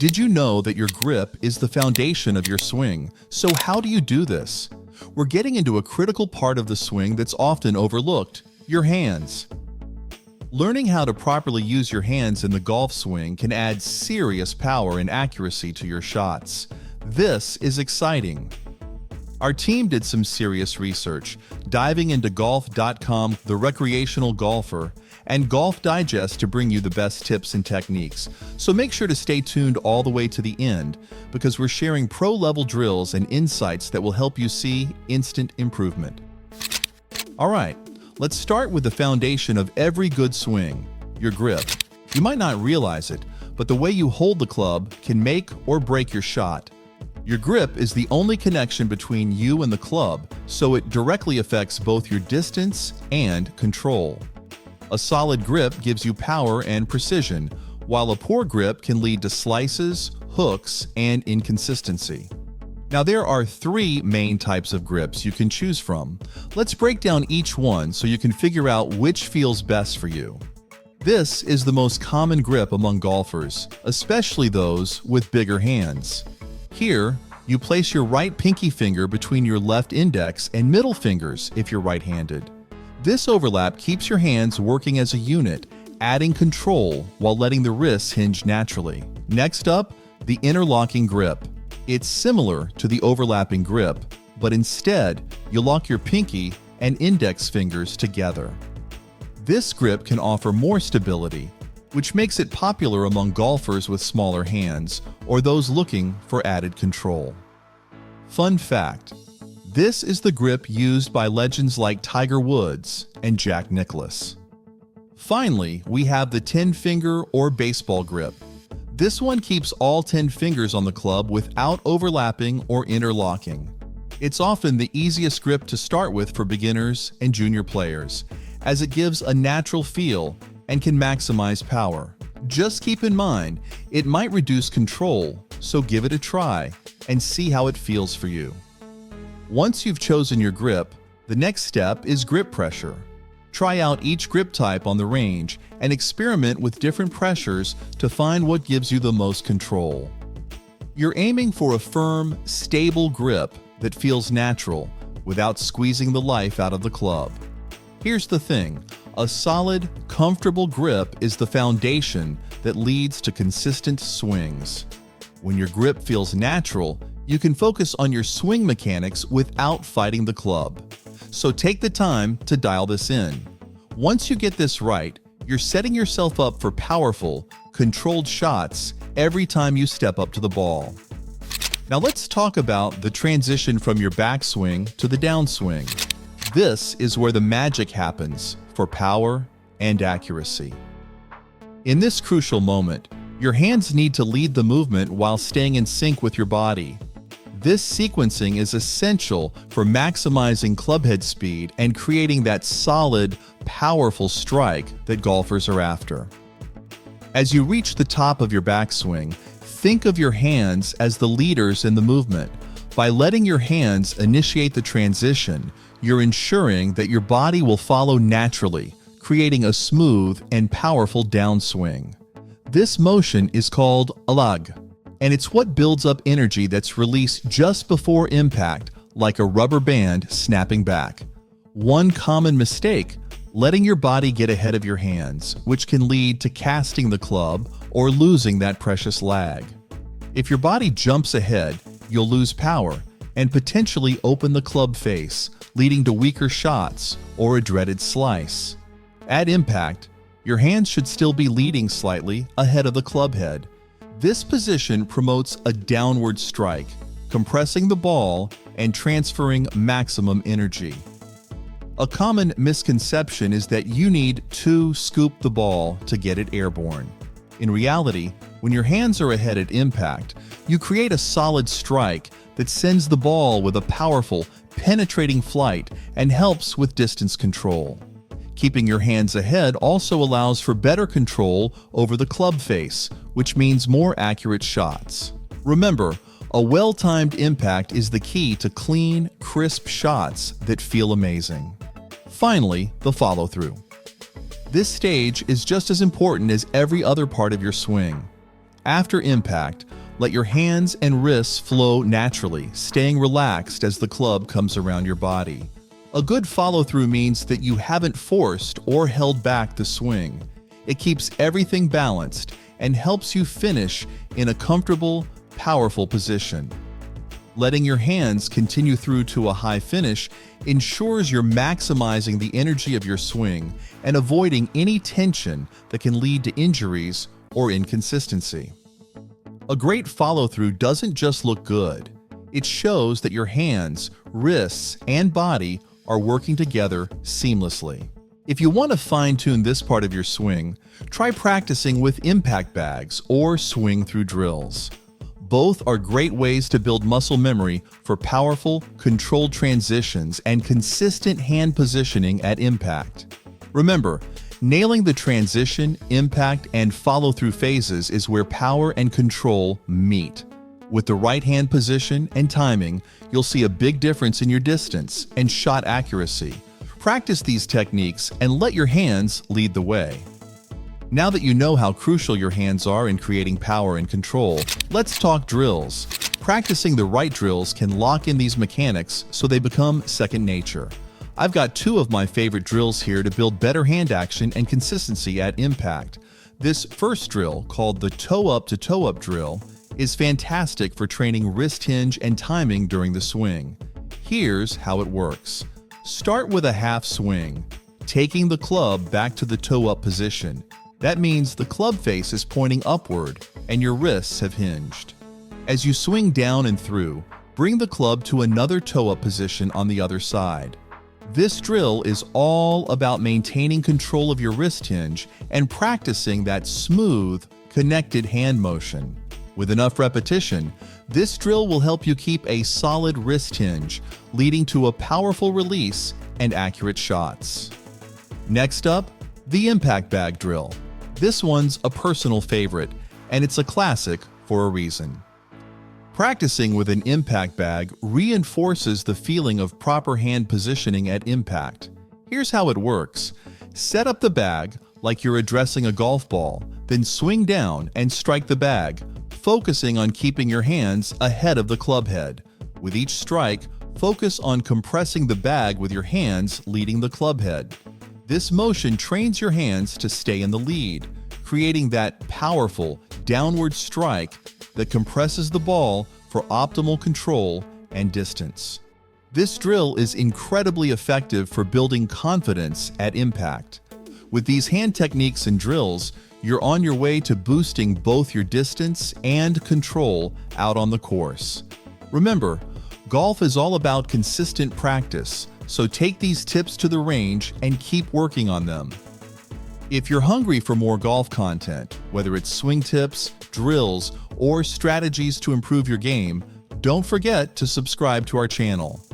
Did you know that your grip is the foundation of your swing? So how do you do this? We're getting into a critical part of the swing that's often overlooked: your hands. Learning how to properly use your hands in the golf swing can add serious power and accuracy to your shots. This is exciting. Our team did some serious research, diving into golf.com, The Recreational Golfer, and Golf Digest to bring you the best tips and techniques. So make sure to stay tuned all the way to the end, because we're sharing pro-level drills and insights that will help you see instant improvement. All right, let's start with the foundation of every good swing: your grip. You might not realize it, but the way you hold the club can make or break your shot. Your grip is the only connection between you and the club, so it directly affects both your distance and control. A solid grip gives you power and precision, while a poor grip can lead to slices, hooks, and inconsistency. Now, there are three main types of grips you can choose from. Let's break down each one so you can figure out which feels best for you. This is the most common grip among golfers, especially those with bigger hands. Here, you place your right pinky finger between your left index and middle fingers if you're right-handed. This overlap keeps your hands working as a unit, adding control while letting the wrists hinge naturally. Next up, the interlocking grip. It's similar to the overlapping grip, but instead, you lock your pinky and index fingers together. This grip can offer more stability, which makes it popular among golfers with smaller hands or those looking for added control. Fun fact: this is the grip used by legends like Tiger Woods and Jack Nicklaus. Finally, we have the 10-finger or baseball grip. This one keeps all 10 fingers on the club without overlapping or interlocking. It's often the easiest grip to start with for beginners and junior players, as it gives a natural feel and can maximize power. Just keep in mind, it might reduce control, so give it a try and see how it feels for you. Once you've chosen your grip, the next step is grip pressure. Try out each grip type on the range and experiment with different pressures to find what gives you the most control. You're aiming for a firm, stable grip that feels natural without squeezing the life out of the club. Here's the thing: a solid, comfortable grip is the foundation that leads to consistent swings. When your grip feels natural, you can focus on your swing mechanics without fighting the club. So take the time to dial this in. Once you get this right, you're setting yourself up for powerful, controlled shots every time you step up to the ball. Now let's talk about the transition from your backswing to the downswing. This is where the magic happens for power and accuracy. In this crucial moment, your hands need to lead the movement while staying in sync with your body. This sequencing is essential for maximizing clubhead speed and creating that solid, powerful strike that golfers are after. As you reach the top of your backswing, think of your hands as the leaders in the movement. By letting your hands initiate the transition, you're ensuring that your body will follow naturally, creating a smooth and powerful downswing. This motion is called a lug, and it's what builds up energy that's released just before impact, like a rubber band snapping back. One common mistake: letting your body get ahead of your hands, which can lead to casting the club or losing that precious lag. If your body jumps ahead, you'll lose power and potentially open the club face, leading to weaker shots or a dreaded slice. At impact, your hands should still be leading slightly ahead of the club head. This position promotes a downward strike, compressing the ball and transferring maximum energy. A common misconception is that you need to scoop the ball to get it airborne. In reality, when your hands are ahead at impact, you create a solid strike that sends the ball with a powerful, penetrating flight and helps with distance control. Keeping your hands ahead also allows for better control over the club face, which means more accurate shots. Remember, a well-timed impact is the key to clean, crisp shots that feel amazing. Finally, the follow-through. This stage is just as important as every other part of your swing. After impact, let your hands and wrists flow naturally, staying relaxed as the club comes around your body. A good follow-through means that you haven't forced or held back the swing. It keeps everything balanced and helps you finish in a comfortable, powerful position. Letting your hands continue through to a high finish ensures you're maximizing the energy of your swing and avoiding any tension that can lead to injuries or inconsistency. A great follow-through doesn't just look good. It shows that your hands, wrists, and body are working together seamlessly. If you want to fine-tune this part of your swing, try practicing with impact bags or swing-through drills. Both are great ways to build muscle memory for powerful, controlled transitions and consistent hand positioning at impact. Remember, nailing the transition, impact, and follow-through phases is where power and control meet. With the right hand position and timing, you'll see a big difference in your distance and shot accuracy. Practice these techniques and let your hands lead the way. Now that you know how crucial your hands are in creating power and control, let's talk drills. Practicing the right drills can lock in these mechanics so they become second nature. I've got two of my favorite drills here to build better hand action and consistency at impact. This first drill, called the toe-up to toe-up drill, is fantastic for training wrist hinge and timing during the swing. Here's how it works. Start with a half swing, taking the club back to the toe-up position. That means the club face is pointing upward and your wrists have hinged. As you swing down and through, bring the club to another toe-up position on the other side. This drill is all about maintaining control of your wrist hinge and practicing that smooth, connected hand motion. With enough repetition, this drill will help you keep a solid wrist hinge, leading to a powerful release and accurate shots. Next up, the impact bag drill. This one's a personal favorite, and it's a classic for a reason. Practicing with an impact bag reinforces the feeling of proper hand positioning at impact. Here's how it works. Set up the bag like you're addressing a golf ball, then swing down and strike the bag, focusing on keeping your hands ahead of the club head. With each strike, focus on compressing the bag with your hands leading the club head. This motion trains your hands to stay in the lead, creating that powerful downward strike that compresses the ball for optimal control and distance. This drill is incredibly effective for building confidence at impact. With these hand techniques and drills, you're on your way to boosting both your distance and control out on the course. Remember, golf is all about consistent practice, so take these tips to the range and keep working on them. If you're hungry for more golf content, whether it's swing tips, drills, or strategies to improve your game, don't forget to subscribe to our channel.